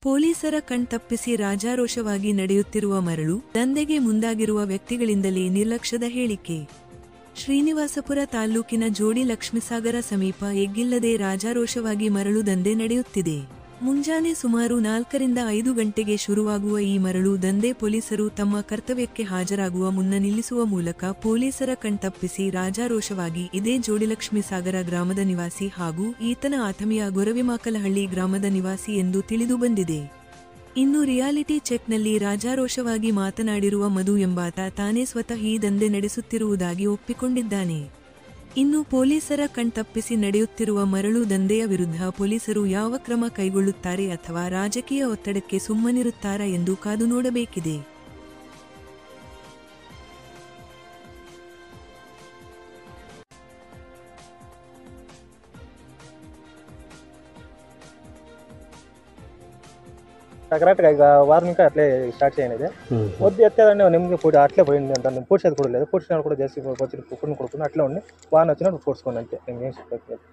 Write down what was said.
ಪೊಲೀಸರ ಕಣ್ತಪ್ಪಿಸಿ ರಾಜಾರೋಷವಾಗಿ ನಡೆಯುತ್ತಿರುವ ಮರಳು ದಂಧೆಗೆ ಮುಂದಾಗಿರುವ ವ್ಯಕ್ತಿಗಳಿಂದಲೇ ನಿರ್ಲಕ್ಷ್ಯದ ಹೇಳಿಕೆ. ಶ್ರೀನಿವಾಸಪುರ ತಾಲ್ಲೂಕಿನ ಜೋಡಿ ಲಕ್ಷ್ಮೀಸಾಗರ ಸಮೀಪ ಎಗ್ಗಿಲ್ಲದೆ ರಾಜಾರೋಷವಾಗಿ ಮರಳು ದಂಧೆ ನಡೆಯುತ್ತಿದೆ. ಮುಂಜಾನೆ ಸುಮಾರು 4ರಿಂದ 5 ಗಂಟೆಗೆ ಶುರುವಾಗುವ ಈ ಮರಳು ದಂಧೆ ಪೊಲೀಸರು ತಮ್ಮ ಕರ್ತವ್ಯಕ್ಕೆ ಹಾಜರಾಗುವ ಮುನ್ನ ನಿಲ್ಲಿಸುವ ಮೂಲಕ ಪೊಲೀಸರ ಕಣ್ತಪ್ಪಿಸಿ ರಾಜಾರೋಷವಾಗಿ ಇದೇ ಜೋಡಿಲಕ್ಷ್ಮೀಸಾಗರ ಗ್ರಾಮದ ನಿವಾಸಿ ಹಾಗೂ ಈತನ ಆತ್ಮೀಯ ಗೊರವಿಮಾಕಲಹಳ್ಳಿ ಗ್ರಾಮದ ನಿವಾಸಿ ಎಂದು ತಿಳಿದು ಬಂದಿದೆ. ಇನ್ನು ರಿಯಾಲಿಟಿ ಚೆಕ್ನಲ್ಲಿ ರಾಜಾರೋಷವಾಗಿ ಮಾತನಾಡಿರುವ ಮಧು ಎಂಬಾತ ತಾನೇ ಸ್ವತಃ ಈ ದಂಧೆ ನಡೆಸುತ್ತಿರುವುದಾಗಿ ಒಪ್ಪಿಕೊಂಡಿದ್ದಾನೆ. ಇನ್ನು ಪೊಲೀಸರ ಕಣ್ತಪ್ಪಿಸಿ ನಡೆಯುತ್ತಿರುವ ಮರಳು ದಂಧೆಯ ವಿರುದ್ಧ ಪೊಲೀಸರು ಯಾವ ಕ್ರಮ ಕೈಗೊಳ್ಳುತ್ತಾರೆ ಅಥವಾ ರಾಜಕೀಯ ಒತ್ತಡಕ್ಕೆ ಸುಮ್ಮನಿರುತ್ತಾರಾ ಎಂದು ಕಾದು ನೋಡಬೇಕಿದೆ. కరెక్ట్గా ఇక వారం ఇంకా అట్లే స్టార్ట్ చేయండి. వద్దు ఎత్తేదండి నిమ్మకి పూడి అట్లే పోయింది దాన్ని పూడ్చేది కూడా లేదు. పూడ్చినా కూడా చేసి వచ్చి కుక్కడిని కొడుకుని అట్లే ఉండి వాన వచ్చినప్పుడు పూడ్చుకోండి అంతే. ఇంకేం చెప్పలేదు.